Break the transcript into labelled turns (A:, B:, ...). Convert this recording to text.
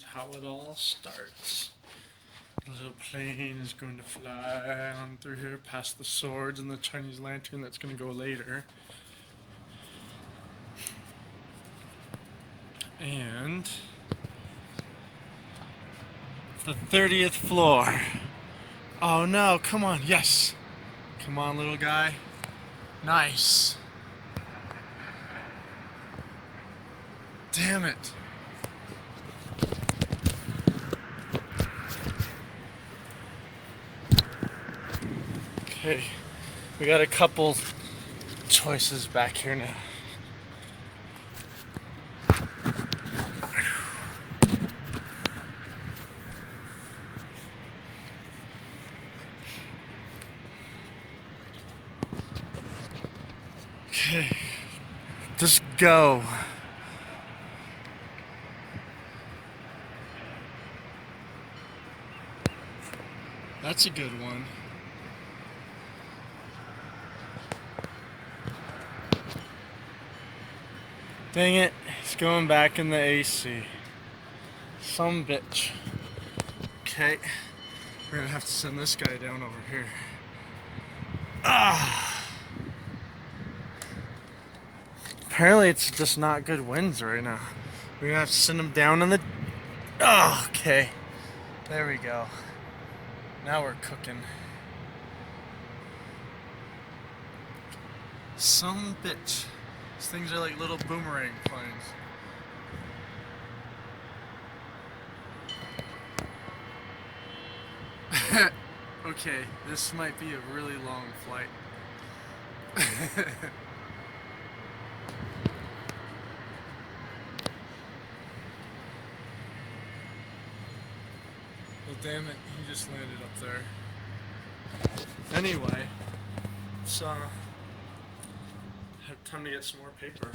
A: is how it all starts. The little plane is going to fly on through here past the swords and the Chinese lantern that's going to go later. And the 30th floor. Oh no, come on, yes. Come on, little guy. Nice. Damn it. Okay, we got a couple choices back here now. Okay, just go. That's a good one. Dang it, he's going back in the AC. Some bitch. Okay, we're gonna have to send this guy down over here. Ah! Apparently it's just not good winds right now. We're gonna have to send him down in the... Oh, okay. There we go. Now we're cooking. Some bitch. These things are like little boomerang planes. Okay, this might be a really long flight. Well, damn it, he just landed up there. Anyway, it's time to get some more paper.